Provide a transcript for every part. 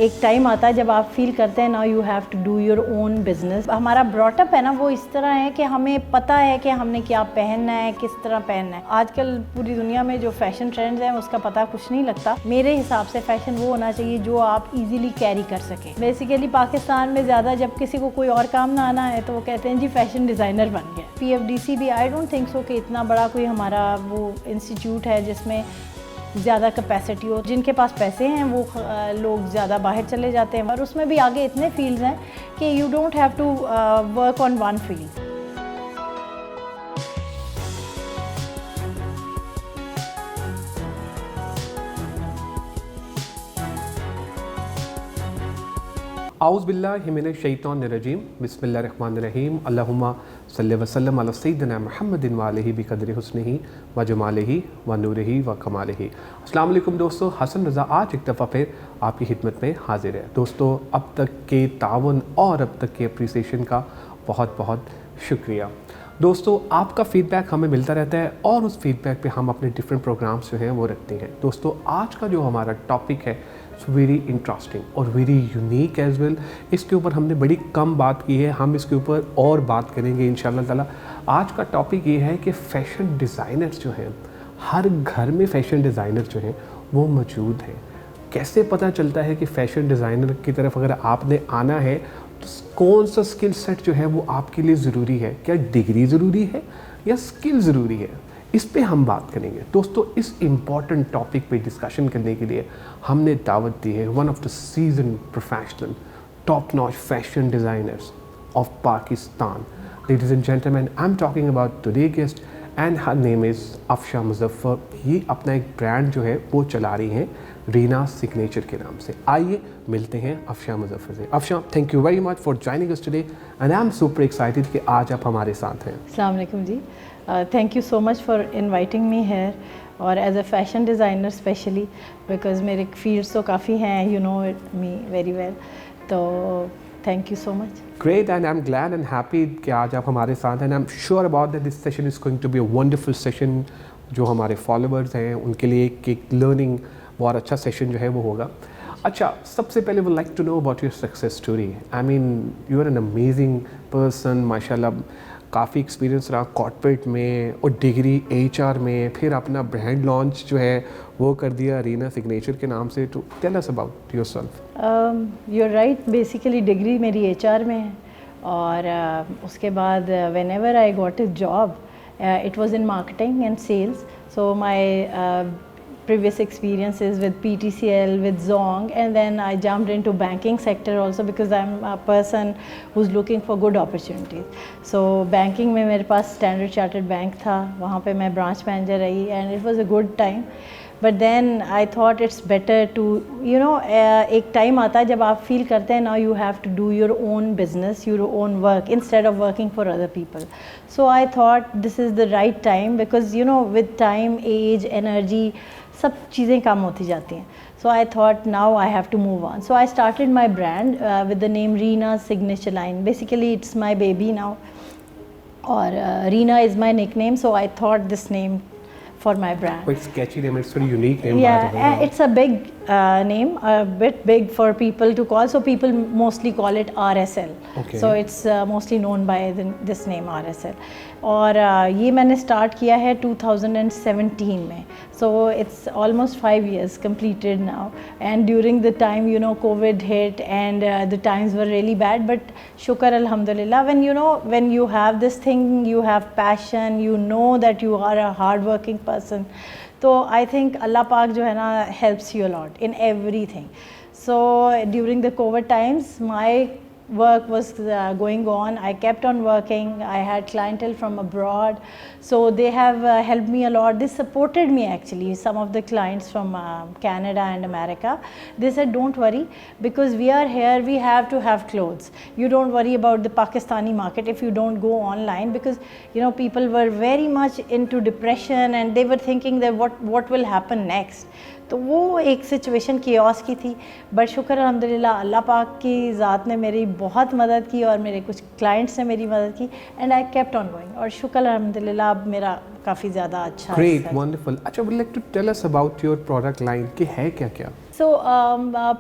एक टाइम आता है जब आप फील करते हैं now you have to do your own business. हमारा ब्रॉटअप है ना वो इस तरह है कि हमें पता है कि हमने क्या पहनना है, किस तरह पहनना है। आजकल पूरी दुनिया में जो फैशन ट्रेंड्स हैं उसका पता कुछ नहीं लगता। मेरे हिसाब से फैशन वो होना चाहिए जो आप इजीली कैरी कर सकें। बेसिकली पाकिस्तान में ज़्यादा जब किसी को कोई और काम ना आना है तो वो कहते हैं जी फैशन डिज़ाइनर बन गया। PFDC भी आई डोंट थिंक सो कि इतना बड़ा कोई हमारा वो इंस्टीट्यूट है जिसमें ज़्यादा कैपेसिटी हो। जिनके पास पैसे हैं वो लोग ज़्यादा बाहर चले जाते हैं, और उसमें भी आगे इतने फील्ड्स हैं कि you don't have to work on one field. आउज़ बिल्लाहि मिनश शैतानिर्रजीम बिस्मिल्लाहिर्रहमानिर्रहीम अल्लाहुम्मा सल्लि व सल्लिम अला सय्यिदिना मुहम्मदिन व आलिहि बिक़द्रि हुस्निही व जमालिही व नूरिही व कमालिही। अस्सलाम वालेकुम दोस्तों, हसन रज़ा आज एक दफ़ा फिर आपकी खिदमत में हाजिर है। दोस्तों, अब तक के तावन और अब तक के अप्रिसिएशन का बहुत बहुत शुक्रिया। दोस्तों, आपका फ़ीडबैक हमें मिलता रहता है और उस फीडबैक पे हम अपने डिफरेंट प्रोग्राम्स जो हैं वो रखते हैं। दोस्तों, आज का जो हमारा टॉपिक है वेरी इंटरेस्टिंग और वेरी यूनिक एज वेल। इसके ऊपर हमने बड़ी कम बात की है, हम इसके ऊपर और बात करेंगे इंशाल्लाह ताला। आज का टॉपिक ये है कि फ़ैशन डिज़ाइनर्स जो हैं, हर घर में फ़ैशन डिज़ाइनर जो हैं वो मौजूद हैं। कैसे पता चलता है कि फ़ैशन डिज़ाइनर की तरफ अगर आपने आना है तो कौन सा स्किल सेट जो है वो आपके लिए ज़रूरी है? क्या डिग्री ज़रूरी है या स्किल ज़रूरी है? इस पे हम बात करेंगे। दोस्तों, इस इम्पॉर्टेंट टॉपिक पे डिस्कशन करने के लिए हमने दावत दी है one of the season professional top notch fashion designers of Pakistan. Ladies and gentleman, I am talking about today guest and her name is Afsha Muzaffar. ये अपना एक ब्रांड जो है वो चला रही हैं रीना सिग्नेचर के नाम से। आइए मिलते हैं अफशा मुज़फ़्फ़र से। Afsha, thank you very much for joining us today and I am super excited कि आज आप हमारे साथ हैं। अस्सलाम वालेकुम ji, thank you so much for inviting me here, और as a fashion designer specially because मेरे फील्ड्स तो काफ़ी हैं, you know me very well, तो thank you so much. Great, and I'm glad and happy कि आज आप हमारे साथ हैं। I'm sure about that this session is going to be a wonderful session। जो हमारे फॉलोअर्स हैं उनके लिए एक लर्निंग बहुत अच्छा सेशन जो है वो होगा। अच्छा, सबसे पहले वो like to know about your success story. I mean you are an amazing person, माशाल्लाह। काफ़ी एक्सपीरियंस रहा कॉर्पोरेट में और डिग्री HR में, फिर अपना ब्रांड लॉन्च जो है वो कर दिया रीना सिग्नेचर के नाम से। To tell us about yourself. You are right, basically degree मेरी HR में है, और उसके बाद whenever I got a job it was in marketing and sales. So my previous experiences with PTCL, with Zong, and then I jumped into banking sector also because I'm a person who's looking for good opportunities. So banking में मेरे पास Standard Chartered Bank था, वहाँ पे मैं branch manager रही, and it was a good time. But then I thought it's better to, you know, एक time आता है जब आप फील करते हैं now you have to do your own business, your own work instead of working for other people. So I thought this is the right time because, you know, with time, age, energy, सब चीज़ें कम होती जाती हैं. So I thought now I have to move on. So I started my brand with the name Reena Signature Line. Basically it's my baby now, or Reena is my nickname, so I thought this name for my brand. Quite sketchy name, it's very unique name. Yeah, it's a big name, a bit big for people to call, so people mostly call it RSL. Okay. So it's mostly known by this name RSL. और ये मैंने start किया है 2017 में, so it's almost 5 years completed now. And during the time, you know, COVID hit and the times were really bad, but shukar alhamdulillah, when you know, when you have this thing, you have passion, you know that you are a hard working person, so I think Allah Pak जो है ना helps you a lot in everything. So during the COVID times, my work was going on. I kept on working. I had clientele from abroad, so they have helped me a lot. They supported me actually. Some of the clients from Canada and America, they said don't worry because we are here, we have to have clothes. You don't worry about the Pakistani market if you don't go online, because you know people were very much into depression and they were thinking that what will happen next. तो वो एक situation chaos की थी, but शुक्र अल्हम्दुलिल्लाह अल्लाह पाक की ज़ात ने मेरी बहुत मदद की और मेरे कुछ क्लाइंट्स ने मेरी मदद की, and I kept on going, और शुक्र अल्हम्दुलिल्लाह अब मेरा काफ़ी ज़्यादा अच्छा। Great, wonderful. अच्छा, would like to tell us about your product line कि है क्या क्या? सो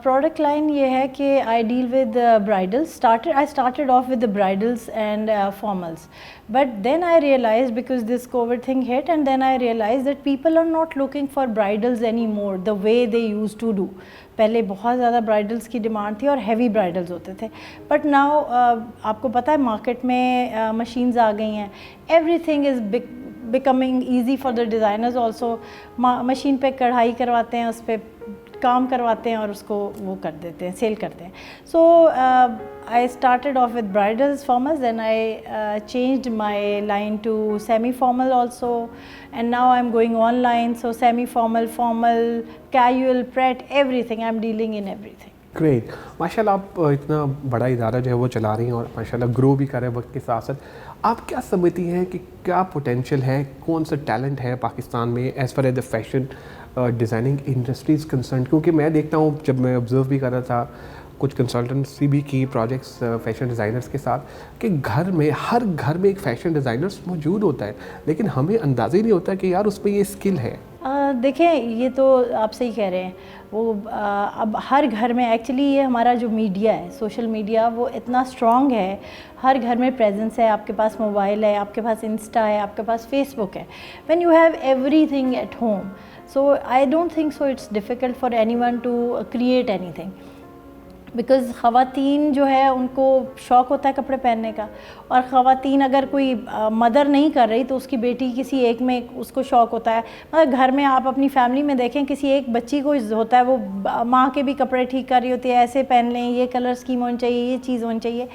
प्रोडक्ट लाइन ये है कि I deal with bridals. I started off with the bridals and formals, but then I realized, because this COVID thing hit, and then I realized that people are not looking for bridals anymore the way they used to do. पहले बहुत ज़्यादा bridals की demand थी और heavy bridals होते थे, but now आपको पता है मार्केट में मशीन्स आ गई हैं. Everything is becoming easy for the designers also. Machine पे कढ़ाई करवाते हैं, उस पर काम करवाते हैं और उसको वो कर देते हैं, सेल करते हैं. So I started off with bridals formals, then I changed my line to semi formal also, and now I am going online. So semi formal, formal, casual, pret, everything, I am dealing in everything. Great. माशाल्लाह आप इतना बड़ा इदारा जो है वो चला रही हैं और माशाल्लाह ग्रो भी कर रहे हैं वक्त के साथ साथ. आप क्या समझती हैं कि क्या पोटेंशियल है, कौन सा टैलेंट है पाकिस्तान में as far as the fashion designing industries concern? क्योंकि मैं देखता हूँ, जब मैं ऑब्ज़र्व भी कर रहा था, कुछ कंसल्टेंसी भी की प्रोजेक्ट्स फैशन डिज़ाइनर्स के साथ, कि घर में, हर घर में एक फ़ैशन डिज़ाइनर्स मौजूद होता है, लेकिन हमें अंदाज़ा ही नहीं होता कि यार उसमें ये स्किल है. देखें, ये तो आप सही कह रहे हैं. वो अब हर घर में एक्चुअली ये हमारा जो मीडिया है, सोशल मीडिया, वो इतना स्ट्रॉन्ग है. हर घर में प्रेजेंस है. आपके पास मोबाइल है, आपके पास इंस्टा है, आपके पास फेसबुक है. When you have everything at home, so I don't think so it's difficult for anyone to create anything, because ख़वातीन जो है उनको शौक़ होता है कपड़े पहनने का, और ख़वातीन अगर कोई मदर नहीं कर रही तो उसकी बेटी किसी एक में उसको शौक़ होता है. मतलब घर में आप अपनी फैमिली में देखें, किसी एक बच्ची को होता है, वो माँ के भी कपड़े ठीक कर रही होती है, ऐसे पहन लें, ये कलर स्कीम होनी चाहिए, ये चीज़ होनी चाहिए.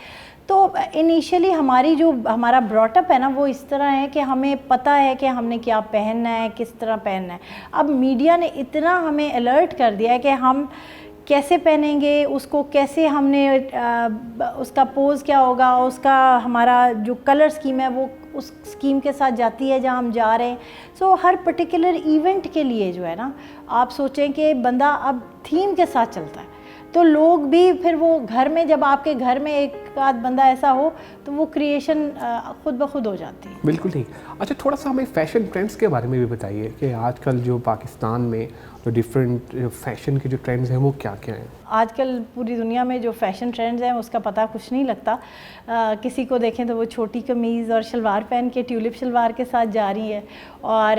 तो इनिशियली हमारा ब्रॉटअप है ना, वो इस तरह है कि हमें पता है कि हमने क्या पहनना है, किस तरह पहनना है. अब मीडिया ने इतना हमें अलर्ट कर दिया है कि हम कैसे पहनेंगे, उसको कैसे हमने उसका पोज़ क्या होगा, उसका हमारा जो कलर स्कीम है वो उस स्कीम के साथ जाती है जहाँ हम जा रहे हैं. सो हर पर्टिकुलर इवेंट के लिए जो है ना, आप सोचें कि बंदा अब थीम के साथ चलता है, तो लोग भी फिर वो घर में, जब आपके घर में एक आध बंदा ऐसा हो तो वो क्रिएशन खुद ब खुद हो जाती है. बिल्कुल ठीक. अच्छा, थोड़ा सा हमें फ़ैशन ट्रेंड्स के बारे में भी बताइए कि आजकल जो पाकिस्तान में जो डिफरेंट फैशन के जो ट्रेंड्स हैं वो क्या क्या हैं? आजकल पूरी दुनिया में जो फ़ैशन ट्रेंड्स हैं उसका पता कुछ नहीं लगता. किसी को देखें तो वो छोटी कमीज़ और शलवार पहन के, ट्यूलिप शलवार के साथ जा रही है, और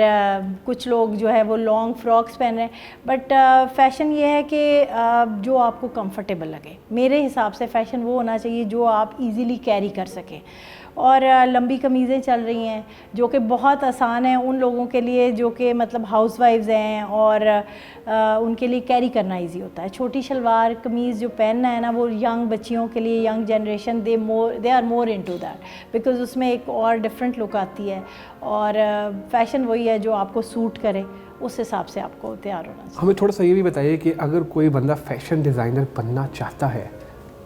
कुछ लोग जो है वो लॉन्ग फ्रॉक्स पहन रहे हैं. बट फ़ैशन ये है कि जो आपको कंफर्टेबल लगे. मेरे हिसाब से फ़ैशन वो होना चाहिए जो आप इजीली कैरी कर सकें. और लंबी कमीज़ें चल रही हैं जो कि बहुत आसान है उन लोगों के लिए जो कि मतलब हाउसवाइफ्स हैं, और उनके लिए कैरी करना इजी होता है. छोटी शलवार कमीज़ जो पहनना है ना, वो यंग बच्चियों के लिए, young generation, they are more into that, because उसमें एक और डिफरेंट लुक आती है. और फ़ैशन वही है जो आपको सूट करे, उस हिसाब से आपको तैयार होना चाहिए. हमें थोड़ा सा ये भी बताइए कि अगर कोई बंदा फ़ैशन डिज़ाइनर बनना चाहता है,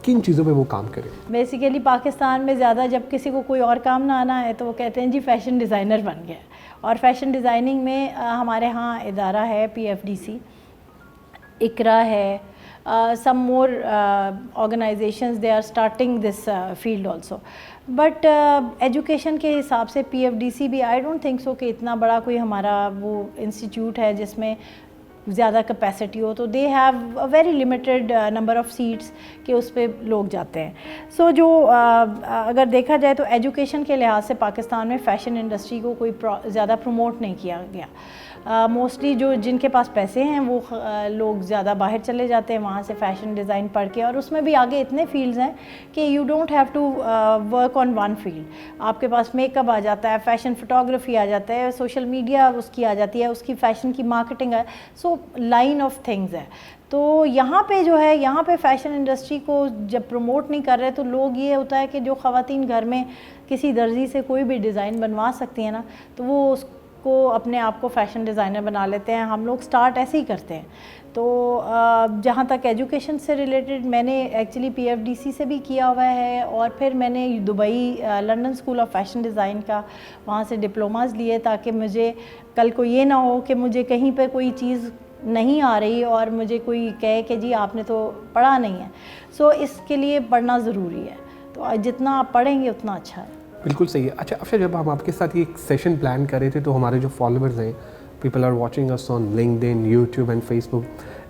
किन चीज़ों पे वो काम करे? बेसिकली पाकिस्तान में ज़्यादा जब किसी को कोई और काम ना आना है तो वो कहते हैं जी फ़ैशन डिज़ाइनर बन गया. और फ़ैशन डिज़ाइनिंग में हमारे यहाँ इदारा है PFDC, इकरा है, some more organizations they are starting this field also. But education के हिसाब से PFDC भी आई डोंट थिंक सो कि इतना बड़ा कोई हमारा वो इंस्टीट्यूट है जिसमें ज़्यादा कैपेसिटी हो. तो they have a very limited number of seats कि उस पर लोग जाते हैं. सो जो अगर देखा जाए तो एजुकेशन के लिहाज से पाकिस्तान में फ़ैशन इंडस्ट्री को कोई ज़्यादा प्रमोट नहीं किया गया. मोस्टली जो जिनके पास पैसे हैं वो लोग ज़्यादा बाहर चले जाते हैं वहाँ से फ़ैशन डिज़ाइन पढ़ के, और उसमें भी आगे इतने फील्ड्स हैं कि you don't have to work on one field. आपके पास मेकअप आ जाता है, फ़ैशन फोटोग्राफी आ जाता है, सोशल मीडिया उसकी आ जाती है, उसकी फ़ैशन की मार्केटिंग है. सो लाइन ऑफ थिंग्स है. तो यहाँ पे जो है, यहाँ पे फ़ैशन इंडस्ट्री को जब प्रमोट नहीं कर रहे तो लोग, ये होता है कि जो ख़वातीन घर में किसी दर्जी से कोई भी डिज़ाइन बनवा सकती हैं ना, तो वो को अपने आप को फ़ैशन डिज़ाइनर बना लेते हैं. हम लोग स्टार्ट ऐसे ही करते हैं. तो जहाँ तक एजुकेशन से रिलेटेड, मैंने एक्चुअली PFDC से भी किया हुआ है, और फिर मैंने Dubai London school of fashion design का वहाँ से डिप्लोमास लिए, ताकि मुझे कल को ये ना हो कि मुझे कहीं पे कोई चीज़ नहीं आ रही और मुझे कोई कहे कि जी आपने तो पढ़ा नहीं है. सो इसके लिए पढ़ना ज़रूरी है. तो जितना आप पढ़ेंगे उतना अच्छा है. बिल्कुल सही है. अच्छा अफशा, जब हम आपके साथ ये एक सेशन प्लान कर रहे थे तो हमारे जो फॉलोअर्स हैं, people are watching us on LinkedIn, YouTube and Facebook,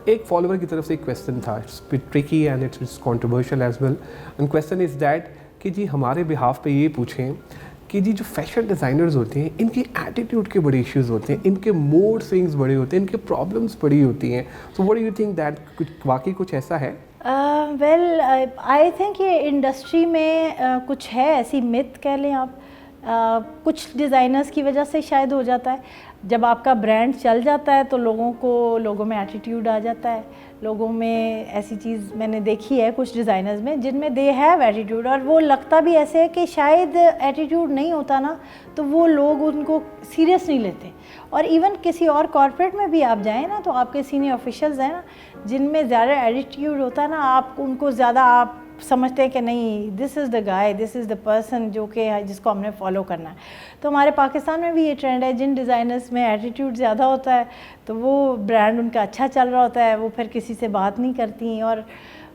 एक फॉलोअर की तरफ से एक क्वेश्चन था, it's tricky and it's controversial as well, and question is that कि जी हमारे बिहाफ पे ये पूछें कि जी जो फैशन डिज़ाइनर्स होते हैं इनकी एटीट्यूड के बड़े इश्यूज होते हैं, इनके मूड स्विंग्स बड़े होते हैं, इनके प्रॉब्लम्स बड़ी होती हैं, so what do you think that वाकई कुछ ऐसा है? वेल आई थिंक ये इंडस्ट्री में कुछ है, ऐसी मिथ कह लें आप, कुछ डिज़ाइनर्स की वजह से शायद हो जाता है। जब आपका ब्रांड चल जाता है तो लोगों में एटीट्यूड आ जाता है, लोगों में ऐसी चीज़ मैंने देखी है कुछ डिज़ाइनर्स में जिनमें दे हैव एटीट्यूड, और वो लगता भी ऐसे है कि शायद एटीट्यूड नहीं होता ना तो वो लोग उनको सीरियस नहीं लेते। और इवन किसी और कॉर्पोरेट में भी आप जाएँ ना तो आपके सीनियर ऑफिशियल्स हैं ना जिनमें ज़्यादा एटीट्यूड होता है ना, आप उनको ज़्यादा आप समझते हैं कि नहीं this is the guy, this is the person जो कि जिसको हमने फॉलो करना है। तो हमारे पाकिस्तान में भी ये ट्रेंड है, जिन डिज़ाइनर्स में एटीट्यूड ज़्यादा होता है तो वो ब्रांड उनका अच्छा चल रहा होता है, वो फिर किसी से बात नहीं करती। और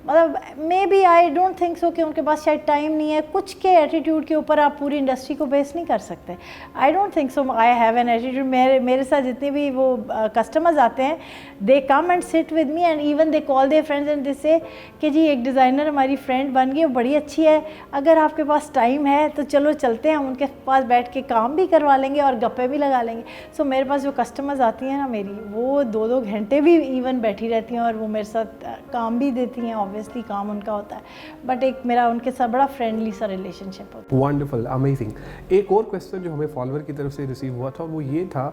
मतलब maybe I don't think so कि उनके पास शायद टाइम नहीं है, कुछ के एटीट्यूड के ऊपर आप पूरी इंडस्ट्री को बेस नहीं कर सकते। I don't think so I have an attitude. मेरे साथ जितने भी वो कस्टमर्स आते हैं they come and sit with me and even they call their friends and they say कि जी एक डिज़ाइनर हमारी फ्रेंड बन गई, वो बड़ी अच्छी है, अगर आपके पास टाइम है तो चलो चलते हैं, हम उनके पास बैठ के काम भी करवा लेंगे और गप्पे भी लगा लेंगे। सो मेरे पास जो कस्टमर्स आती हैं ना मेरी, वो 2-2 घंटे भी इवन बैठी रहती हैं और वो मेरे साथ काम भी देती हैं, ऑब्वियसली काम उनका होता है, बट एक मेरा उनके साथ बड़ा फ्रेंडली सा रिलेशनशिप होता है। Wonderful, amazing. एक और क्वेश्चन जो हमें फॉलोअर की तरफ से रिसीव हुआ था वो ये था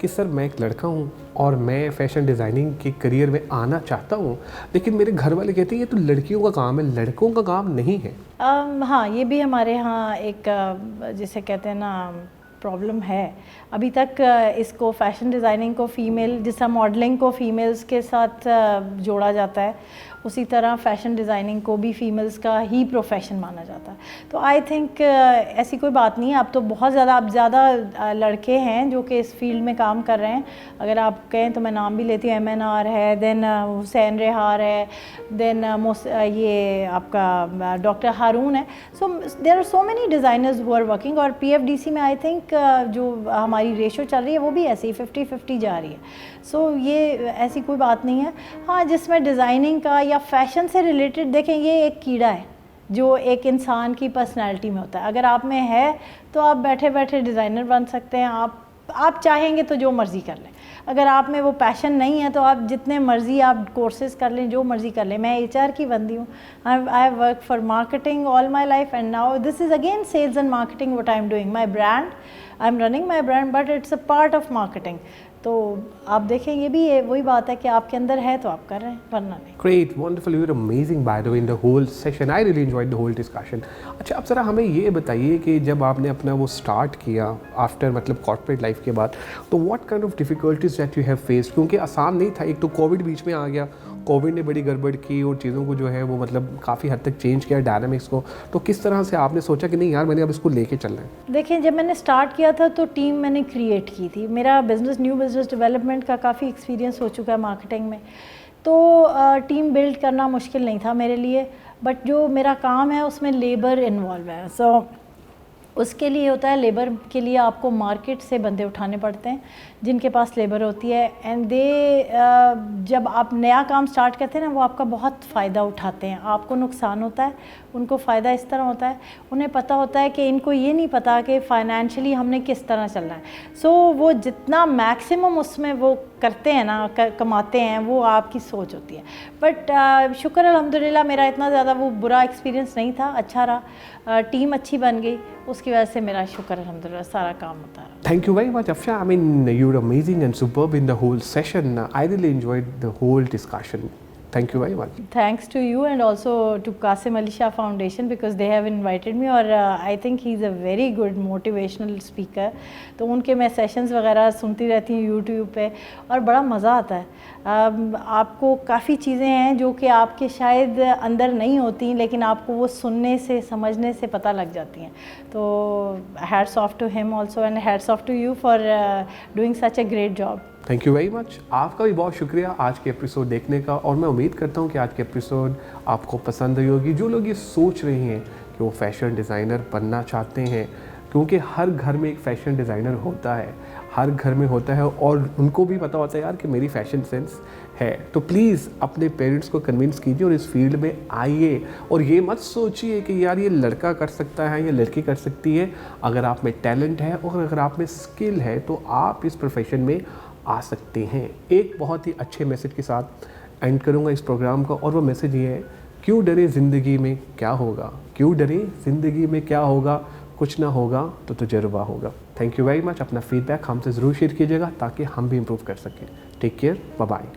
कि सर मैं एक लड़का हूँ और मैं फैशन डिज़ाइनिंग के करियर में आना चाहता हूँ, लेकिन मेरे घर वाले कहते हैं ये तो लड़कियों का काम है, लड़कों का काम नहीं है। हाँ, ये भी हमारे यहाँ एक जिसे कहते हैं ना प्रॉब्लम है। अभी तक इसको फैशन डिज़ाइनिंग को फ़ीमेल, जिस तरह मॉडलिंग को फ़ीमेल्स के साथ जोड़ा जाता है, उसी तरह फ़ैशन डिज़ाइनिंग को भी फ़ीमेल्स का ही प्रोफेशन माना जाता है। तो आई थिंक ऐसी कोई बात नहीं है। अब तो बहुत ज़्यादा लड़के हैं जो कि इस फील्ड में काम कर रहे हैं। अगर आप कहें तो मैं नाम भी लेती हूँ, MNR है, देन हुसैन रेहार है, देन ये आपका डॉक्टर हारून है। So there are so many designers who are working. और PFDC में आई थिंक जो हमारी रेशो चल रही है वो भी ऐसे ही 50-50 जा रही है। सो ये ऐसी कोई बात नहीं है। हाँ, जिसमें डिज़ाइनिंग का या फैशन से रिलेटेड, देखें ये एक कीड़ा है जो एक इंसान की पर्सनैलिटी में होता है। अगर आप में है तो आप बैठे बैठे डिज़ाइनर बन सकते हैं, आप चाहेंगे तो जो मर्ज़ी कर लें। अगर आप में वो पैशन नहीं है तो आप जितने मर्ज़ी आप कोर्सेज़ कर लें, जो मर्ज़ी कर लें। मैं HR की बंदी हूँ, I work for marketing all my life and now this is again sales and marketing what I am doing. My brand, I am running my brand but it's a part of marketing. तो आप देखें ये भी वही बात है कि आपके अंदर है तो आप कर रहे हैं, वरना नहीं। Great, wonderful, you were amazing by the way in the whole session. I really enjoyed the whole discussion. अच्छा, अब ज़रा हमें ये बताइए कि जब आपने अपना वो स्टार्ट किया आफ्टर मतलब कॉर्पोरेट लाइफ के बाद, तो what kind of difficulties that you have faced? क्योंकि आसान नहीं था, एक तो कोविड बीच में आ गया, कोविड ने बड़ी गड़बड़ की और चीज़ों को जो है वो मतलब काफ़ी हद तक चेंज किया डायनामिक्स को। तो किस तरह से आपने सोचा कि नहीं यार मैंने अब इसको लेके चलना है? देखिए, जब मैंने स्टार्ट किया था तो टीम मैंने क्रिएट की थी। मेरा न्यू बिज़नेस डेवलपमेंट का काफ़ी एक्सपीरियंस हो चुका है मार्केटिंग में, तो टीम बिल्ड करना मुश्किल नहीं था मेरे लिए। बट जो मेरा काम है उसमें लेबर इन्वॉल्व है। सो उसके लिए होता है, लेबर के लिए आपको मार्केट से बंदे उठाने पड़ते हैं जिनके पास लेबर होती है। एंड जब आप नया काम स्टार्ट करते हैं ना, वो आपका बहुत फ़ायदा उठाते हैं। आपको नुकसान होता है, उनको फ़ायदा इस तरह होता है, उन्हें पता होता है कि इनको ये नहीं पता कि फ़ाइनेंशियली हमने किस तरह चलना है। सो वो जितना मैक्सिमम उसमें वो करते हैं ना, कमाते हैं, वो आपकी सोच होती है। बट शुक्र अल्हम्दुलिल्लाह मेरा इतना ज़्यादा वो बुरा एक्सपीरियंस नहीं था, अच्छा रहा। टीम अच्छी बन गई, उसकी वजह से मेरा शुक्र अल्हम्दुलिल्लाह सारा काम होता रहा। Thank you very much, Afsha. I mean, you were amazing and superb in the whole session. I really enjoyed the whole discussion. Thank you very much. Thanks to you and also to Qasim Ali Shah Foundation because they have invited me और I think he is a very good motivational speaker. तो उनके मैं sessions वगैरह सुनती रहती हूँ YouTube पे और बड़ा मज़ा आता है। आपको काफ़ी चीज़ें हैं जो कि आपके शायद अंदर नहीं होती, लेकिन आपको वो सुनने से, समझने से पता लग जाती हैं। तो hats off to him also and hats off to you for doing such a great job. Thank you very much. आपका भी बहुत शुक्रिया आज के एपिसोड देखने का, और मैं उम्मीद करता हूँ कि आज के एपिसोड आपको पसंद आई होगी। जो लोग ये सोच रहे हैं कि वो फैशन डिज़ाइनर बनना चाहते हैं, क्योंकि हर घर में एक फ़ैशन डिज़ाइनर होता है, हर घर में होता है और उनको भी पता होता है यार कि मेरी फ़ैशन सेंस है। तो प्लीज़ अपने पेरेंट्स को कन्विंस कीजिए और इस फील्ड में आइए, और ये मत सोचिए कि यार ये लड़का कर सकता है या लड़की कर सकती है। अगर आप में टैलेंट है और अगर आप में स्किल है तो आप इस प्रोफेशन में आ सकते हैं। एक बहुत ही अच्छे मैसेज के साथ एंड करूँगा इस प्रोग्राम को, और वो मैसेज ये है, क्यों डरे ज़िंदगी में क्या होगा, क्यों डरे ज़िंदगी में क्या होगा, कुछ ना होगा तो तजुर्बा होगा। Thank you very much. अपना फीडबैक हमसे ज़रूर शेयर कीजिएगा ताकि हम भी इम्प्रूव कर सकें। Take care, bye bye.